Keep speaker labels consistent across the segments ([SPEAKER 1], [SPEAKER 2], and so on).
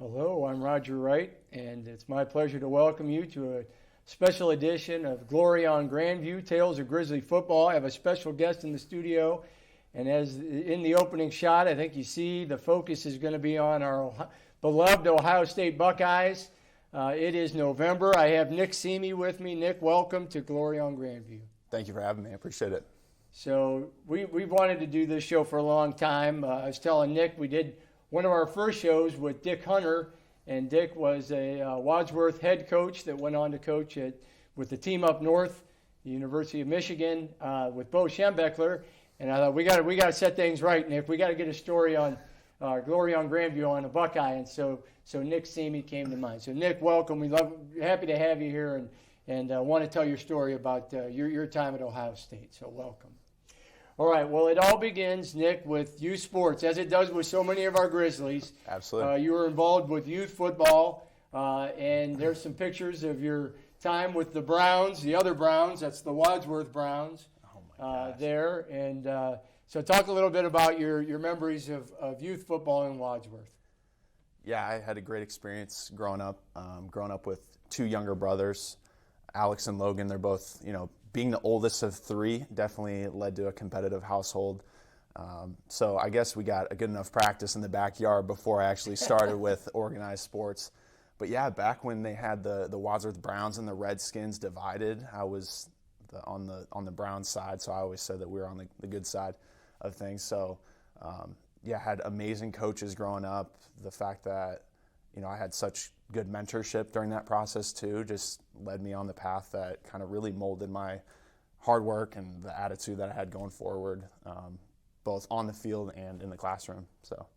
[SPEAKER 1] Hello, I'm Roger Wright, and it's my pleasure to welcome you to a special edition of Glory on Grandview, Tales of Grizzly Football. I have a special guest in the studio, and as in the opening shot, I think you see the focus is going to be on our beloved Ohio State Buckeyes. It is November. I have Nick Seme with me. Nick, welcome to Glory on Grandview.
[SPEAKER 2] Thank you for having me. I appreciate it.
[SPEAKER 1] So we've wanted to do this show for a long time. I was telling Nick we did one of our first shows with Dick Hunter, and Dick was a Wadsworth head coach that went on to coach with the team up north, the University of Michigan, with Bo Schembechler. And I thought we got to set things right, Nick. We got to get a story on Glory on Grandview on a Buckeye, and so Nick Seme came to mind. So Nick, welcome. Happy to have you here, and want to tell your story about your time at Ohio State. So welcome. All right, well, it all begins, Nick, with youth sports, as it does with so many of our Grizzlies.
[SPEAKER 2] Absolutely.
[SPEAKER 1] You were involved with youth football, and there's some pictures of your time with the Browns, the other Browns. That's the Wadsworth Browns there. And so talk a little bit about your memories of youth football in Wadsworth.
[SPEAKER 2] Yeah, I had a great experience growing up with two younger brothers, Alex and Logan. They're both, being the oldest of three definitely led to a competitive household. So I guess we got a good enough practice in the backyard before I actually started with organized sports. But yeah, back when they had the Wadsworth Browns and the Redskins divided, I was on the Browns side, so I always said that we were on the good side of things. So had amazing coaches growing up. The fact that I had such good mentorship during that process too just led me on the path that kind of really molded my hard work and the attitude that I had going forward, both on the field and in the classroom. So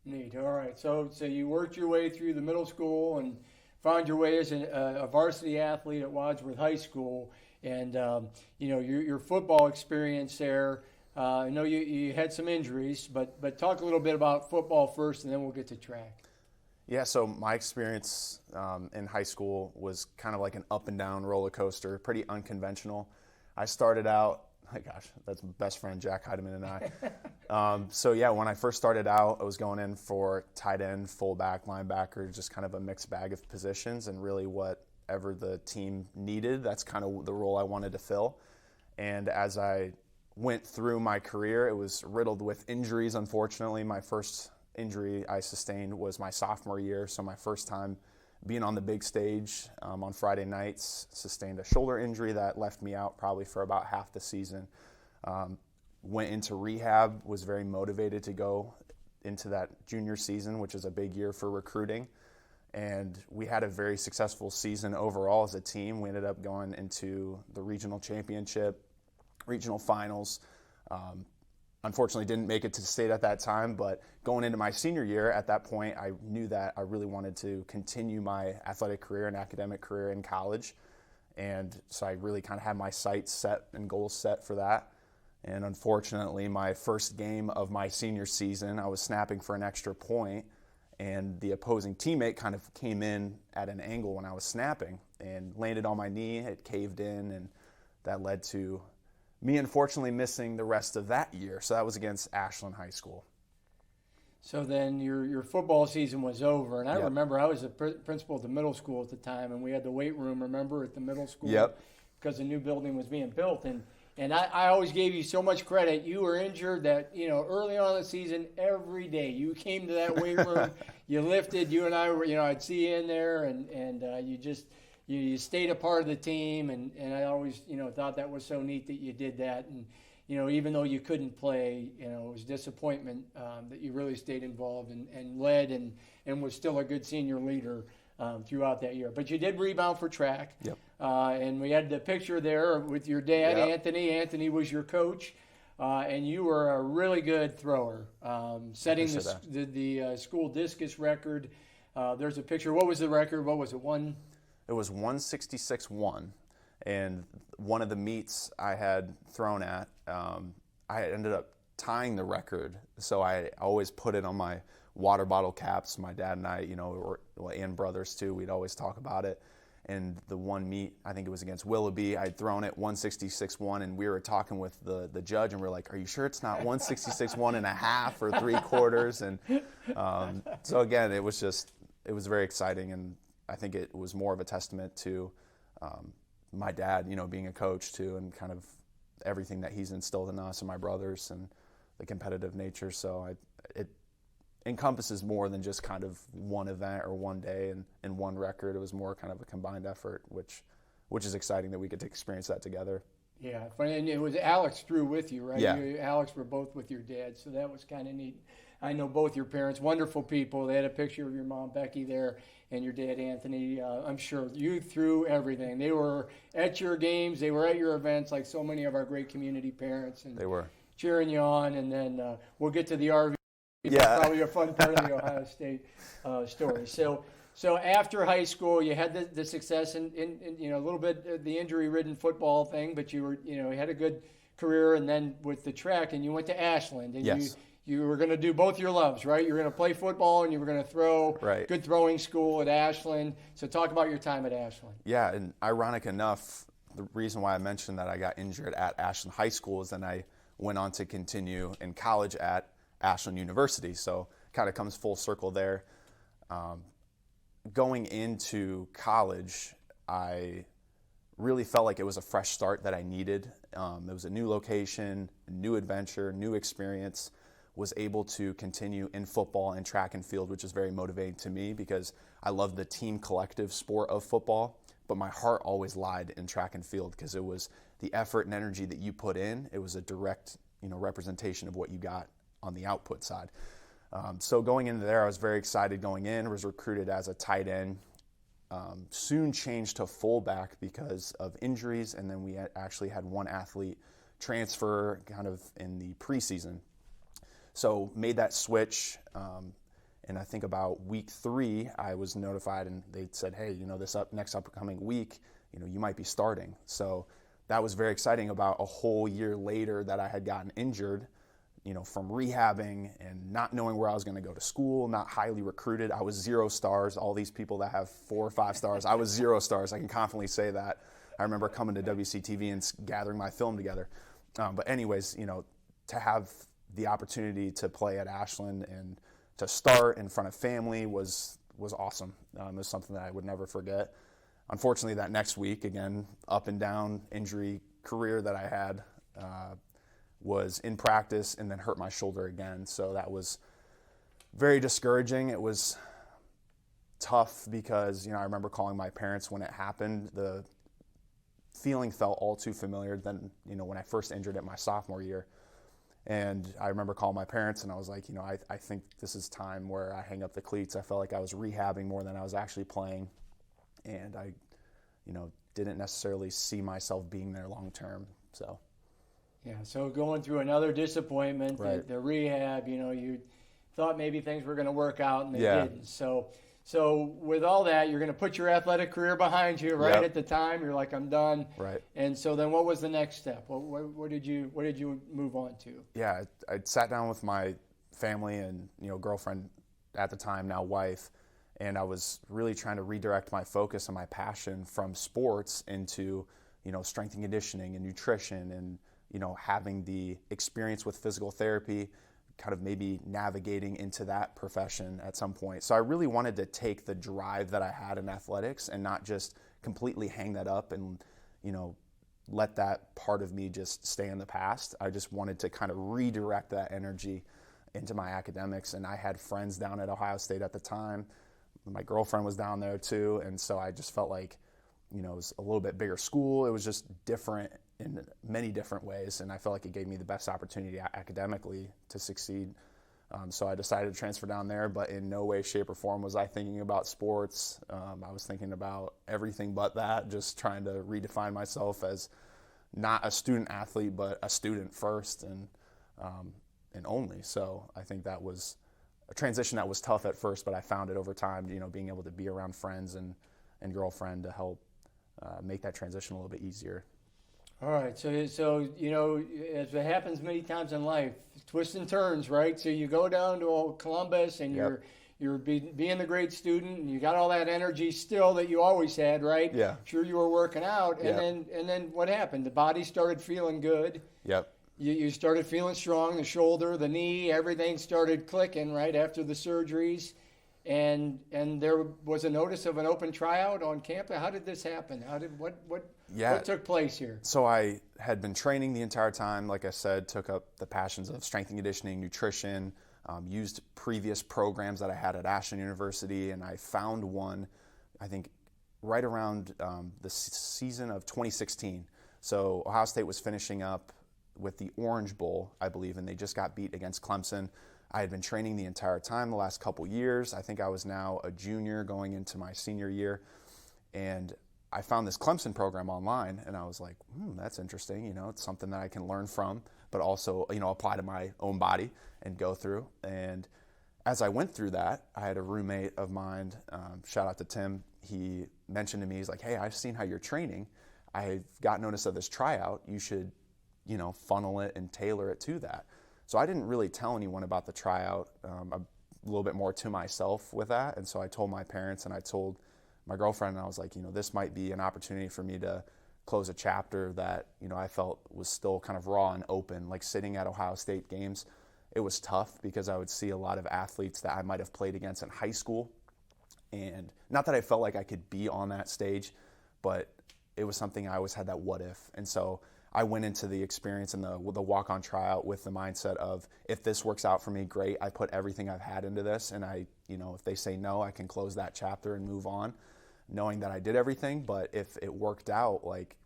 [SPEAKER 1] neat. All right. So you worked your way through the middle school and found your way as a varsity athlete at Wadsworth High School, and your football experience there. I know you had some injuries, but talk a little bit about football first, and then we'll get to track.
[SPEAKER 2] Yeah, so my experience in high school was kind of like an up and down roller coaster, pretty unconventional. I started out, that's my best friend Jack Heidemann and I. When I first started out, I was going in for tight end, fullback, linebacker, just kind of a mixed bag of positions, and really whatever the team needed, that's kind of the role I wanted to fill. And as I went through my career, it was riddled with injuries, unfortunately. My first injury I sustained was my sophomore year, so my first time being on the big stage on Friday nights. Sustained a shoulder injury that left me out probably for about half the season. Went into rehab, was very motivated to go into that junior season, which is a big year for recruiting, and we had a very successful season overall as a team. We ended up going into the regional championship, regional finals. Unfortunately, didn't make it to state at that time, but going into my senior year, at that point, I knew that I really wanted to continue my athletic career and academic career in college. And so I really kind of had my sights set and goals set for that. And unfortunately, my first game of my senior season, I was snapping for an extra point, and the opposing teammate kind of came in at an angle when I was snapping and landed on my knee. It caved in, and that led to me unfortunately missing the rest of that year. So that was against Ashland High School.
[SPEAKER 1] So then your football season was over, and I
[SPEAKER 2] Yep.
[SPEAKER 1] remember I was a principal at the middle school at the time, and we had the weight room, remember, at the middle school?
[SPEAKER 2] Yep.
[SPEAKER 1] Because the new building was being built, and I always gave you so much credit. You were injured that, early on in the season, every day you came to that weight room, you lifted, you and I were, I'd see you in there, and you stayed a part of the team, and I always, thought that was so neat that you did that. And, even though you couldn't play, it was disappointment that you really stayed involved and led and was still a good senior leader throughout that year. But you did rebound for track.
[SPEAKER 2] Yep.
[SPEAKER 1] And we had the picture there with your dad,
[SPEAKER 2] Yep.
[SPEAKER 1] Anthony. Anthony was your coach. And you were a really good thrower, setting the school discus record. There's a picture. What was the record? What was it,
[SPEAKER 2] It was 166.1, and one of the meets I had thrown at, I ended up tying the record, so I always put it on my water bottle caps. My dad and I, and brothers too, we'd always talk about it. And the one meet, I think it was against Willoughby, I'd thrown it 166.1, and we were talking with the judge, and we were like, are you sure it's not 166.1 and a half or 3/4? And so again, it was it was very exciting, and I think it was more of a testament to my dad, being a coach too, and kind of everything that he's instilled in us and my brothers, and the competitive nature. So it encompasses more than just kind of one event or one day and one record. It was more kind of a combined effort, which is exciting that we get to experience that together.
[SPEAKER 1] Yeah, and it was Alex through with you, right?
[SPEAKER 2] Yeah.
[SPEAKER 1] You, Alex were both with your dad, so that was kind of neat. I know both your parents, wonderful people. They had a picture of your mom, Becky, there, and your dad, Anthony. I'm sure you threw everything. They were at your games. They were at your events, like so many of our great community parents. And
[SPEAKER 2] They were.
[SPEAKER 1] cheering you on, and then we'll get to the RV.
[SPEAKER 2] Yeah.
[SPEAKER 1] That's probably a fun part of the Ohio State story. So after high school, you had the success in a little bit the injury-ridden football thing, but you had a good career, and then with the track, and you went to Ashland, and
[SPEAKER 2] Yes.
[SPEAKER 1] you were going to do both your loves, right? You were going to play football, and you were going to throw.
[SPEAKER 2] Right.
[SPEAKER 1] Good throwing school at Ashland. So talk about your time at Ashland.
[SPEAKER 2] Yeah, and ironic enough, the reason why I mentioned that I got injured at Ashland High School is then I went on to continue in college at Ashland University. So kind of comes full circle there. Going into college, I really felt like it was a fresh start that I needed. It was a new location, a new adventure, new experience. Was able to continue in football and track and field, which is very motivating to me because I love the team collective sport of football, but my heart always lied in track and field because it was the effort and energy that you put in. It was a direct, representation of what you got on the output side. So going into there, I was very excited going in, was recruited as a tight end, soon changed to fullback because of injuries, and then we actually had one athlete transfer kind of in the preseason. So made that switch, and I think about week 3, I was notified, and they said, hey, this next upcoming week, you might be starting. So that was very exciting. About a whole year later that I had gotten injured, from rehabbing and not knowing where I was going to go to school, not highly recruited. I was 0 stars. All these people that have 4 or 5 stars, I was 0 stars. I can confidently say that. I remember coming to WCTV and gathering my film together. But anyways, to have the opportunity to play at Ashland and to start in front of family was awesome. It was something that I would never forget. Unfortunately, that next week, again, up and down injury career that I had, was in practice and then hurt my shoulder again. So that was very discouraging. It was tough because, I remember calling my parents when it happened. The feeling felt all too familiar than, when I first injured it my sophomore year. And I remember calling my parents and I was like, I think this is time where I hang up the cleats. I felt like I was rehabbing more than I was actually playing. And I, didn't necessarily see myself being there long term. So.
[SPEAKER 1] Yeah, so going through another disappointment,
[SPEAKER 2] Right.
[SPEAKER 1] the rehab, you thought maybe things were going to work out and they
[SPEAKER 2] Yeah.
[SPEAKER 1] didn't. So with all that, you're going to put your athletic career behind you, right?
[SPEAKER 2] Yep.
[SPEAKER 1] At the time, you're like, I'm done.
[SPEAKER 2] Right.
[SPEAKER 1] And so then what was the next step? What did you move on to?
[SPEAKER 2] Yeah, I sat down with my family and, girlfriend at the time, now wife, and I was really trying to redirect my focus and my passion from sports into, strength and conditioning and nutrition and, having the experience with physical therapy, kind of maybe navigating into that profession at some point. So I really wanted to take the drive that I had in athletics and not just completely hang that up and, let that part of me just stay in the past. I just wanted to kind of redirect that energy into my academics. And I had friends down at Ohio State at the time. My girlfriend was down there too. And so I just felt like, it was a little bit bigger school. It was just different in many different ways. And I felt like it gave me the best opportunity academically to succeed. So I decided to transfer down there, but in no way, shape, or form was I thinking about sports. I was thinking about everything but that, just trying to redefine myself as not a student athlete, but a student first and only. So I think that was a transition that was tough at first, but I found it over time, being able to be around friends and girlfriend to help make that transition a little bit easier.
[SPEAKER 1] All right, so as it happens many times in life, twists and turns, right? So you go down to Columbus and
[SPEAKER 2] Yep.
[SPEAKER 1] you're being the great student, and you got all that energy still that you always had, right?
[SPEAKER 2] Yeah.
[SPEAKER 1] Sure, you were working out,
[SPEAKER 2] Yep.
[SPEAKER 1] and then what happened? The body started feeling good.
[SPEAKER 2] Yep.
[SPEAKER 1] You started feeling strong. The shoulder, the knee, everything started clicking right after the surgeries, and there was a notice of an open tryout on campus. How did this happen? What took place here?
[SPEAKER 2] So I had been training the entire time. Like I said, took up the passions of strength and conditioning, nutrition, used previous programs that I had at Ashland University, and I found one, I think, right around the season of 2016. So Ohio State was finishing up with the Orange Bowl, I believe, and they just got beat against Clemson. I had been training the entire time the last couple years. I think I was now a junior going into my senior year, and I found this Clemson program online, and I was like, that's interesting. You know, it's something that I can learn from, but also, you know, apply to my own body and go through. And as I went through that, I had a roommate of mine, shout out to Tim, he mentioned to me, he's like, hey, I've seen how you're training. I've got notice of this tryout. You should, you know, funnel it and tailor it to that. So I didn't really tell anyone about the tryout, a little bit more to myself with that. And so I told my parents and I told my girlfriend, and I was like, you know, this might be an opportunity for me to close a chapter that, you know, I felt was still kind of raw and open. Like sitting at Ohio State games, it was tough because I would see a lot of athletes that I might have played against in high school. And not that I felt like I could be on that stage, but it was something I always had that what if. And so I went into the experience and the walk-on tryout with the mindset of, if this works out for me, great. I put everything I've had into this, and I, you know, if they say no, I can close that chapter and move on, knowing that I did everything. But if it worked out, like,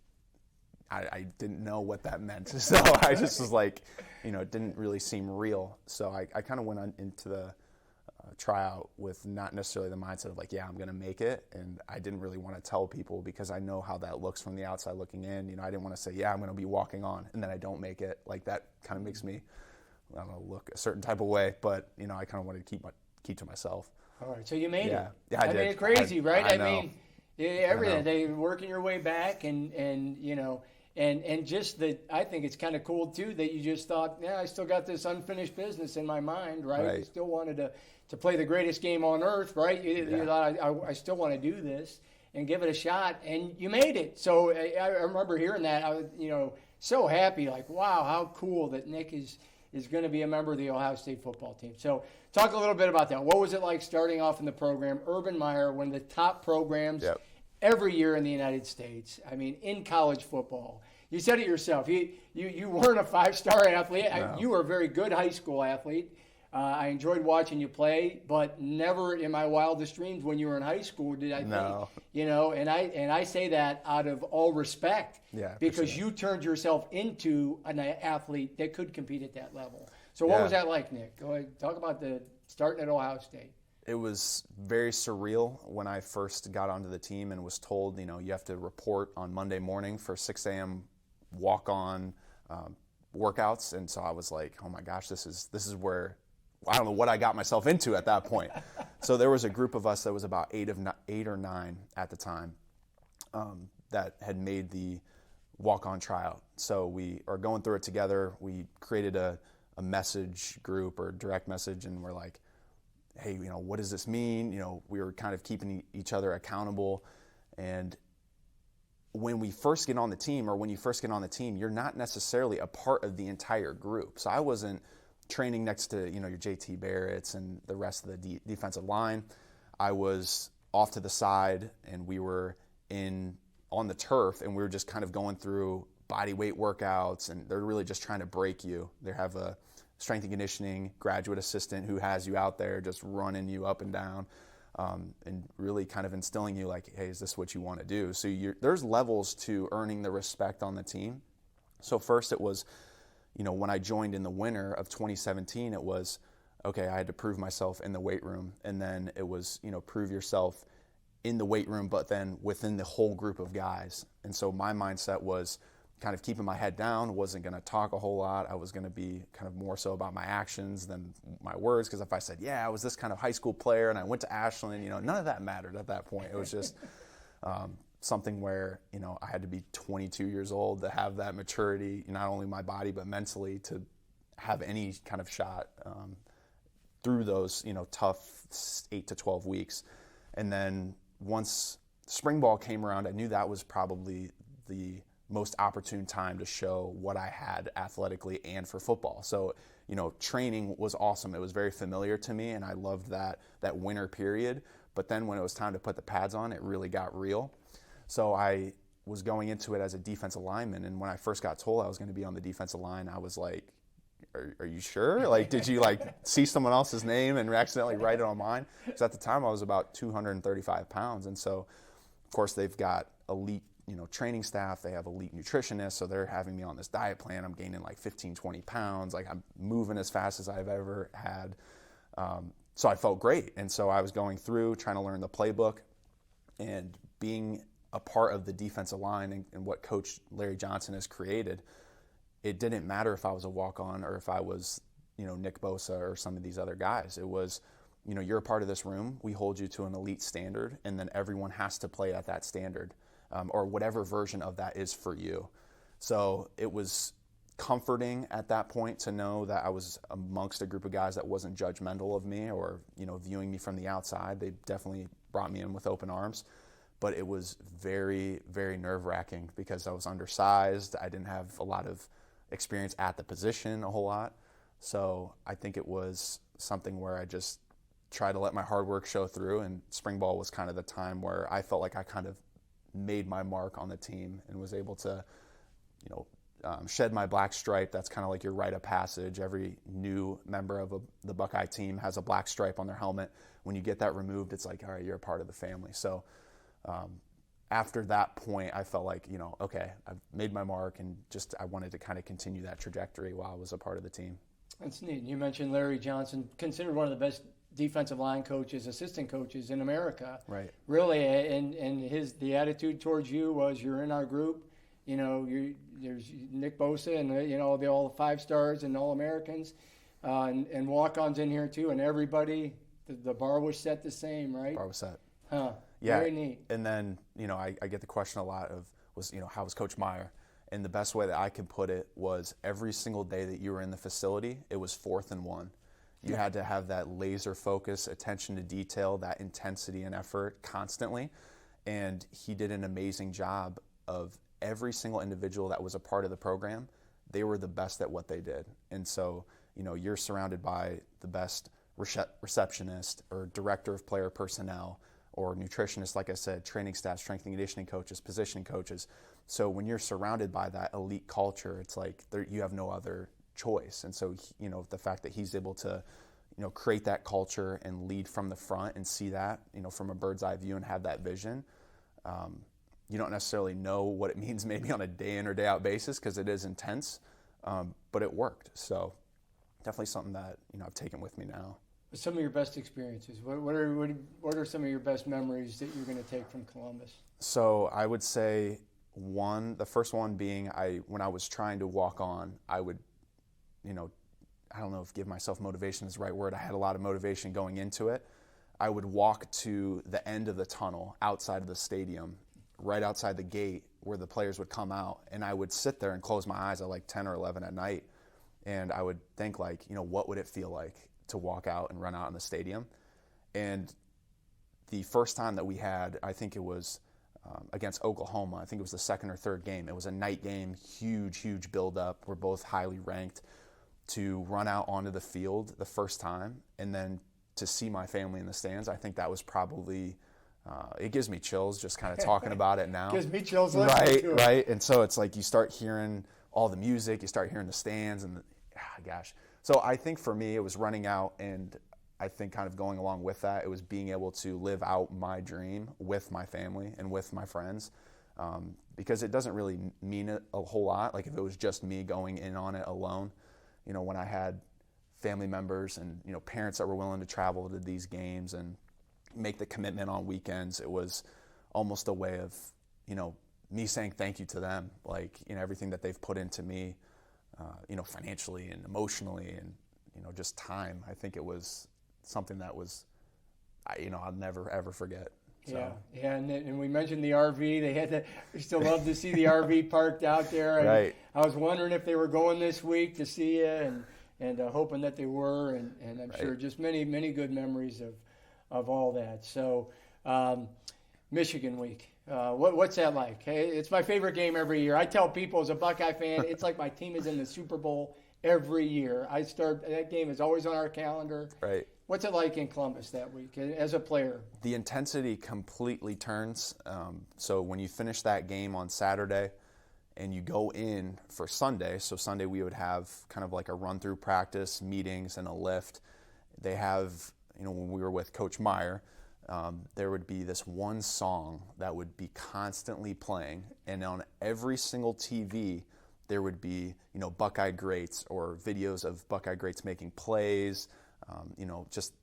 [SPEAKER 2] I didn't know what that meant. So I just was like, you know, it didn't really seem real. So I kind of went into the tryout with not necessarily the mindset of like, yeah, I'm going to make it. And I didn't really want to tell people because I know how that looks from the outside looking in. You know, I didn't want to say, yeah, I'm going to be walking on, and then I don't make it. Like that kind of makes me, I don't know, look a certain type of way. But, you know, I kind of wanted to keep to myself.
[SPEAKER 1] All right, so you made it.
[SPEAKER 2] Yeah, I did.
[SPEAKER 1] mean, it's crazy, right?
[SPEAKER 2] I know.
[SPEAKER 1] mean, everything. They working your way back, and you know, and just that. I think it's kind of cool too that you just thought, yeah, I still got this unfinished business in my mind, right? You still wanted to play the greatest game on earth, right? You thought, I still want to do this and give it a shot, and you made it. So I remember hearing that. I was, you know, so happy, like, wow, how cool that Nick is going to be a member of the Ohio State football team. So talk a little bit about that. What was it like starting off in the program? Urban Meyer, one of the top programs every year in the United States. I mean, in college football. You said it yourself. You weren't a five-star athlete.
[SPEAKER 2] No.
[SPEAKER 1] You were a very good high school athlete. I enjoyed watching you play, but never in my wildest dreams when you were in high school did I think, you know, and I say that out of all respect, because you turned yourself into an athlete that could compete at that level. So what was that like, Nick? Go ahead, talk about the starting at Ohio State.
[SPEAKER 2] It was very surreal when I first got onto the team and was told, you know, you have to report on Monday morning for 6 a.m. walk-on workouts, and so I was like, oh my gosh, this is where I don't know what I got myself into at that point. So there was a group of us that was about 8 or 9 at the time that had made the walk-on tryout. So we are going through it together. We created a message group or direct message, and we're like, hey, you know, what does this mean? You know, we were kind of keeping each other accountable. And when we first get on the team, or when you first get on the team, you're not necessarily a part of the entire group. So I wasn't training next to, you know, your JT Barretts and the rest of the defensive line. I was off to the side, and we were on the turf, and we were just kind of going through body weight workouts, and they're really just trying to break you. They have a strength and conditioning graduate assistant who has you out there just running you up and down, and really kind of instilling you like, hey, is this what you want to do? So there's levels to earning the respect on the team. So first it was, you know, when I joined in the winter of 2017, it was, okay, I had to prove myself in the weight room. And then it was, you know, prove yourself in the weight room, but then within the whole group of guys. And so my mindset was kind of keeping my head down, wasn't going to talk a whole lot. I was going to be kind of more so about my actions than my words, because if I said, yeah, I was this kind of high school player and I went to Ashland, you know, none of that mattered at that point. It was just something where, you know, I had to be 22 years old to have that maturity, not only my body, but mentally, to have any kind of shot through those, you know, tough 8 to 12 weeks. And then once spring ball came around, I knew that was probably the most opportune time to show what I had athletically and for football. So, training was awesome. It was very familiar to me, and I loved that winter period. But then when it was time to put the pads on, it really got real. So I was going into it as a defensive lineman, and when I first got told I was going to be on the defensive line, I was like, are you sure? Like, did you see someone else's name and accidentally write it on mine? Because at the time I was about 235 pounds, and so of course they've got elite training staff. They have elite nutritionists, so they're having me on this diet plan. I'm gaining like 15, 20 pounds. Like, I'm moving as fast as I've ever had. So I felt great, and so I was going through trying to learn the playbook, and being a part of the defensive line and what Coach Larry Johnson has created. It didn't matter if I was a walk-on or if I was, Nick Bosa or some of these other guys. It was, you're a part of this room. We hold you to an elite standard, and then everyone has to play at that standard, or whatever version of that is for you. So it was comforting at that point to know that I was amongst a group of guys that wasn't judgmental of me or, viewing me from the outside. They definitely brought me in with open arms. But it was very, very nerve-wracking because I was undersized. I didn't have a lot of experience at the position a whole lot. So I think it was something where I just tried to let my hard work show through, and spring ball was kind of the time where I felt like I kind of made my mark on the team and was able to, shed my black stripe. That's kind of like your rite of passage. Every new member of the Buckeye team has a black stripe on their helmet. When you get that removed, it's like, all right, you're a part of the family. So after that point, I felt like, okay, I've made my mark, and just I wanted to kind of continue that trajectory while I was a part of the team. That's
[SPEAKER 1] neat. You mentioned Larry Johnson, considered one of the best defensive line coaches, assistant coaches in America.
[SPEAKER 2] Right.
[SPEAKER 1] Really, and the attitude towards you was, you're in our group. There's Nick Bosa and all the 5 stars and All-Americans, and walk-ons in here too, and everybody. The bar was set the same, right?
[SPEAKER 2] Bar was set.
[SPEAKER 1] Huh.
[SPEAKER 2] Yeah.
[SPEAKER 1] Very neat.
[SPEAKER 2] And then, I get the question a lot of, how was Coach Meyer? And the best way that I could put it was, every single day that you were in the facility, it was 4th and 1. You had to have that laser focus, attention to detail, that intensity and effort constantly. And he did an amazing job of every single individual that was a part of the program. They were the best at what they did. And so, you're surrounded by the best receptionist or director of player personnel, or nutritionists, like I said, training staff, strength and conditioning coaches, positioning coaches. So when you're surrounded by that elite culture, it's like you have no other choice. And so, the fact that he's able to, create that culture and lead from the front and see that, from a bird's eye view and have that vision, you don't necessarily know what it means maybe on a day in or day out basis, because it is intense, but it worked. So definitely something that, I've taken with me now.
[SPEAKER 1] Some of your best experiences. What are some of your best memories that you're going to take from Columbus?
[SPEAKER 2] So I would say the first one being, when I was trying to walk on, I would, I don't know if give myself motivation is the right word. I had a lot of motivation going into it. I would walk to the end of the tunnel outside of the stadium, right outside the gate where the players would come out, and I would sit there and close my eyes at like 10 or 11 at night, and I would think like, what would it feel like to walk out and run out in the stadium? And the first time that we had, I think it was against Oklahoma. I think it was the second or third game. It was a night game, huge build-up. We're both highly ranked. To run out onto the field the first time, and then to see my family in the stands, I think that was probably, it gives me chills just kind of talking about it now.
[SPEAKER 1] Gives me chills.
[SPEAKER 2] Right. And so it's like you start hearing all the music, you start hearing the stands, and gosh. So I think for me, it was running out, and I think kind of going along with that, it was being able to live out my dream with my family and with my friends, because it doesn't really mean a whole lot. Like if it was just me going in on it alone, when I had family members and, parents that were willing to travel to these games and make the commitment on weekends, it was almost a way of, me saying thank you to them, like, everything that they've put into me, financially and emotionally and, just time. I think it was something that was, I'll never, ever forget. So.
[SPEAKER 1] Yeah, and we mentioned the RV. We still love to see the RV parked out there. And
[SPEAKER 2] right.
[SPEAKER 1] I was wondering if they were going this week to see you, and hoping that they were, and I'm
[SPEAKER 2] right.
[SPEAKER 1] sure just many good memories of all that. So, Michigan week. What's that like? Hey, it's my favorite game every year. I tell people as a Buckeye fan, it's like my team is in the Super Bowl every year. That game is always on our calendar.
[SPEAKER 2] Right.
[SPEAKER 1] What's it like in Columbus that week as a player?
[SPEAKER 2] The intensity completely turns. So when you finish that game on Saturday and you go in for Sunday, so Sunday we would have kind of like a run-through practice, meetings, and a lift. They have, when we were with Coach Meyer, there would be this one song that would be constantly playing, and on every single TV there would be, Buckeye greats or videos of Buckeye greats making plays, just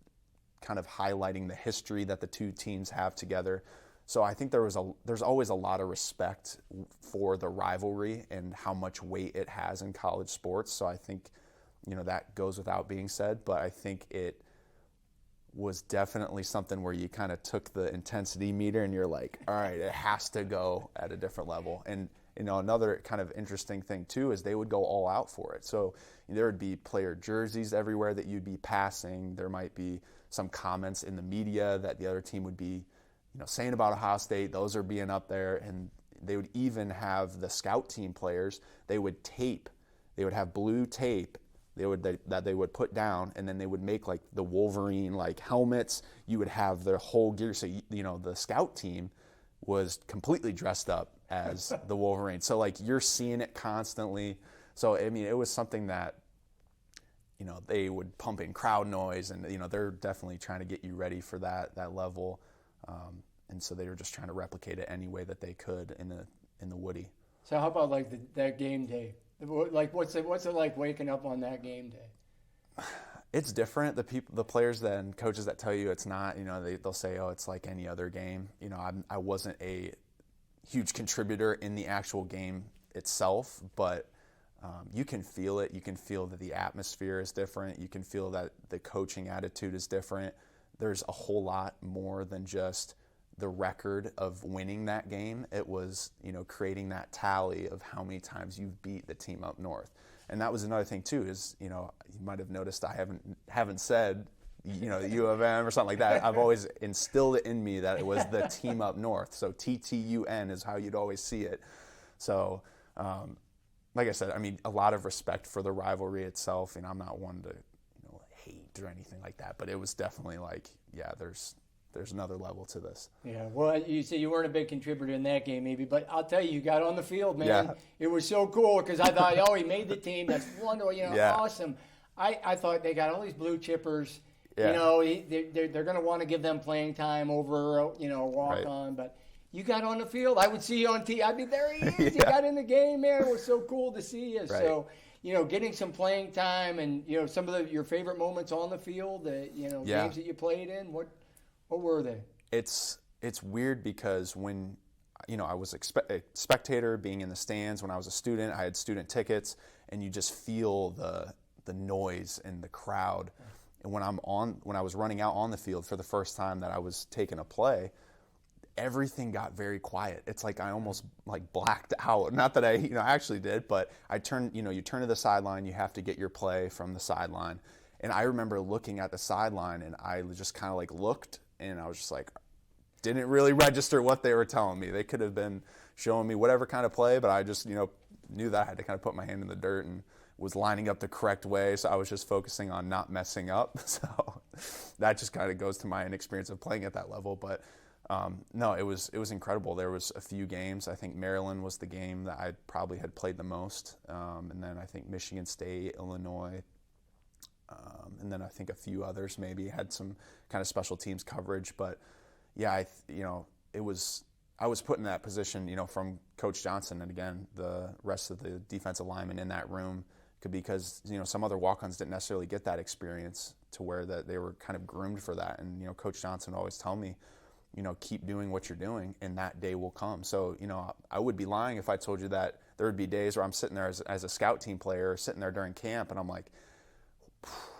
[SPEAKER 2] kind of highlighting the history that the two teams have together. So I think there's always a lot of respect for the rivalry and how much weight it has in college sports. So I think, that goes without being said, but I think it was definitely something where you kind of took the intensity meter and you're like, all right, it has to go at a different level. And another kind of interesting thing too is they would go all out for it. So there would be player jerseys everywhere that you'd be passing. There might be some comments in the media that the other team would be, saying about Ohio State. Those are being up there, and they would even have the scout team players. They would have blue tape. That they would put down, and then they would make like the Wolverine like helmets. You would have their whole gear. So the scout team was completely dressed up as the Wolverine. So like you're seeing it constantly. So I mean, it was something that they would pump in crowd noise, and they're definitely trying to get you ready for that level. And so they were just trying to replicate it any way that they could in the Woody.
[SPEAKER 1] So how about like that game day? Like what's it like waking up on that game day?
[SPEAKER 2] It's different. The players and coaches that tell you it's not, they'll say, oh, it's like any other game. I wasn't a huge contributor in the actual game itself, but you can feel it. You can feel that the atmosphere is different. You can feel that the coaching attitude is different. There's a whole lot more than just the record of winning that game. It was, creating that tally of how many times you've beat the team up north. And that was another thing too, is, you might have noticed I haven't said, U of M or something like that. I've always instilled it in me that it was the team up north. So TTUN is how you'd always see it. So, like I said, I mean, a lot of respect for the rivalry itself. I'm not one to, hate or anything like that, but it was definitely like, yeah, there's another level to this.
[SPEAKER 1] Yeah, well, you say you weren't a big contributor in that game, maybe, but I'll tell you got on the field, man.
[SPEAKER 2] Yeah.
[SPEAKER 1] It was so cool because I thought, oh, he made the team. That's wonderful,
[SPEAKER 2] Yeah.
[SPEAKER 1] Awesome. I thought they got all these blue chippers.
[SPEAKER 2] Yeah.
[SPEAKER 1] They're going to want to give them playing time over, walk
[SPEAKER 2] Right.
[SPEAKER 1] on. But you got on the field. I would see you on TV. I'd be there. He is.
[SPEAKER 2] Yeah.
[SPEAKER 1] You got in the game, man. It was so cool to see you.
[SPEAKER 2] Right.
[SPEAKER 1] So, getting some playing time and, some of your favorite moments on the field,
[SPEAKER 2] Yeah.
[SPEAKER 1] games that you played in, what were they?
[SPEAKER 2] It's weird because when, I was a spectator being in the stands. When I was a student, I had student tickets, and you just feel the noise and the crowd. And when I was running out on the field for the first time that I was taking a play, everything got very quiet. It's like I almost like blacked out. Not that I actually did, but I turned, you turn to the sideline, you have to get your play from the sideline. And I remember looking at the sideline, and I just kind of like looked, and I was just like, didn't really register what they were telling me. They could have been showing me whatever kind of play, but I just, knew that I had to kind of put my hand in the dirt and was lining up the correct way. So I was just focusing on not messing up. So that just kind of goes to my inexperience of playing at that level. But no, it was incredible. There was a few games. I think Maryland was the game that I probably had played the most. And then I think Michigan State, Illinois, and then I think a few others maybe had some kind of special teams coverage. But yeah, I was put in that position, from Coach Johnson, and again, the rest of the defensive linemen in that room, because some other walk-ons didn't necessarily get that experience to where that they were kind of groomed for that. And Coach Johnson would always tell me, keep doing what you're doing, and that day will come. So I would be lying if I told you that there would be days where I'm sitting there as a scout team player, sitting there during camp, and I'm like,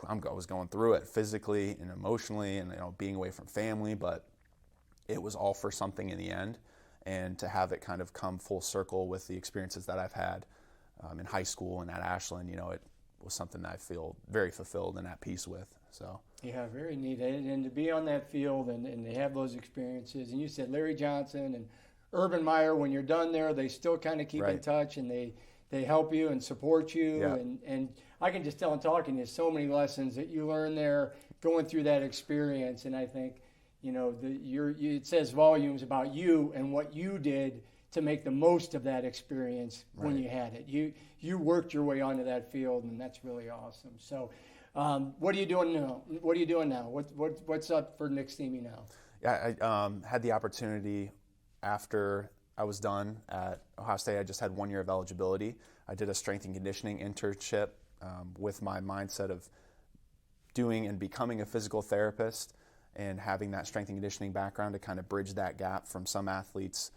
[SPEAKER 2] I was going through it physically and emotionally, and being away from family, but it was all for something in the end. And to have it kind of come full circle with the experiences that I've had in high school and at Ashland, it was something that I feel very fulfilled and at peace with. So
[SPEAKER 1] yeah, very neat. And to be on that field and to have those experiences. And you said Larry Johnson and Urban Meyer, when you're done there, they still kind of keep in touch, and they help you and support you.
[SPEAKER 2] Yeah.
[SPEAKER 1] And I can just tell in talking to you so many lessons that you learn there going through that experience. And I think, you know, it says volumes about you and what you did to make the most of that experience when you had it. You worked your way onto that field, and that's really awesome. So, what are you doing now? What's up for Nick Seme now?
[SPEAKER 2] Yeah, I had the opportunity after I was done at Ohio State. I just had 1 year of eligibility. I did a strength and conditioning internship with my mindset of doing and becoming a physical therapist and having that strength and conditioning background to kind of bridge that gap from some athletes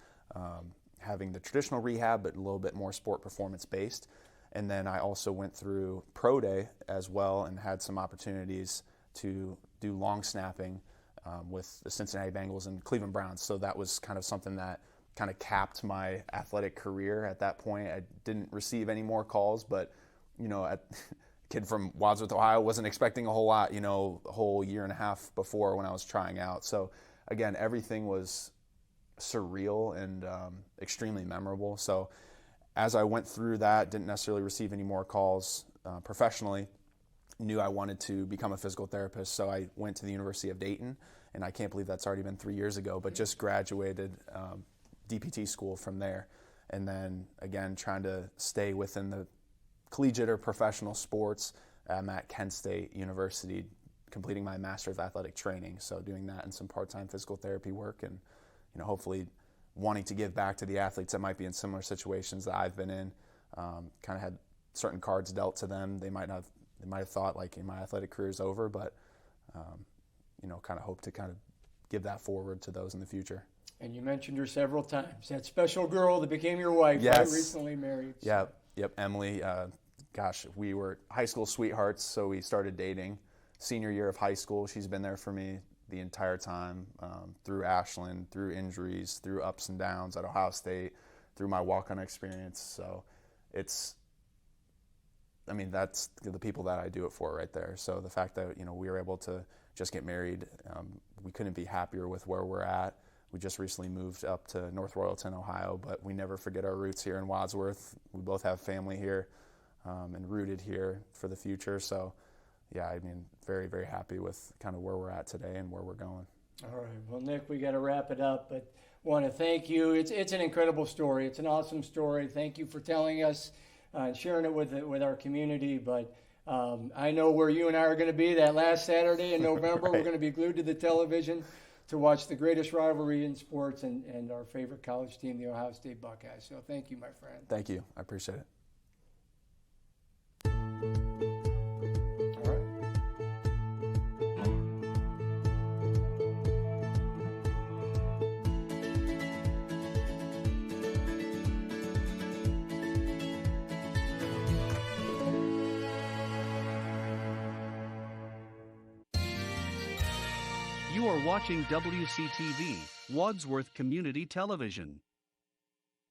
[SPEAKER 2] having the traditional rehab but a little bit more sport performance based. And then I also went through pro day as well and had some opportunities to do long snapping with the Cincinnati Bengals and Cleveland Browns. So that was kind of something that kind of capped my athletic career at that point. I didn't receive any more calls, but, you know, a kid from Wadsworth, Ohio, wasn't expecting a whole lot, you know, a whole year and a half before when I was trying out. So, again, everything was surreal and extremely memorable. So as I went through that, didn't necessarily receive any more calls professionally, knew I wanted to become a physical therapist. So I went to the University of Dayton, and I can't believe that's already been 3 years ago, but just graduated DPT school from there. And then, again, trying to stay within the collegiate or professional sports. I'm at Kent State University completing my Master of Athletic Training, so doing that and some part-time physical therapy work, and, you know, hopefully wanting to give back to the athletes that might be in similar situations that I've been in. Kind of had certain cards dealt to them. They might have thought, like, my athletic career is over, but you know, kind of hope to kind of give that forward to those in the future.
[SPEAKER 1] And you mentioned her several times. That special girl that became your wife,
[SPEAKER 2] yes.
[SPEAKER 1] Right? Recently married. So.
[SPEAKER 2] Yep, Emily. Gosh, we were high school sweethearts, so we started dating senior year of high school. She's been there for me the entire time, through Ashland, through injuries, through ups and downs at Ohio State, through my walk-on experience. So that's the people that I do it for right there. So the fact that, you know, we were able to just get married, we couldn't be happier with where we're at. We just recently moved up to North Royalton, Ohio, but we never forget our roots here in Wadsworth. We both have family here and rooted here for the future. So, yeah, I mean, very, very happy with kind of where we're at today and where we're going.
[SPEAKER 1] All right. Well, Nick, we got to wrap it up, but want to thank you. It's an incredible story. It's an awesome story. Thank you for telling us and sharing it with our community. But I know where you and I are going to be that last Saturday in November. Right. We're going to be glued to the television to watch the greatest rivalry in sports and our favorite college team, the Ohio State Buckeyes. So thank you, my friend.
[SPEAKER 2] Thank you. I appreciate it.
[SPEAKER 1] All right.
[SPEAKER 3] You are watching WCTV, Wadsworth Community Television.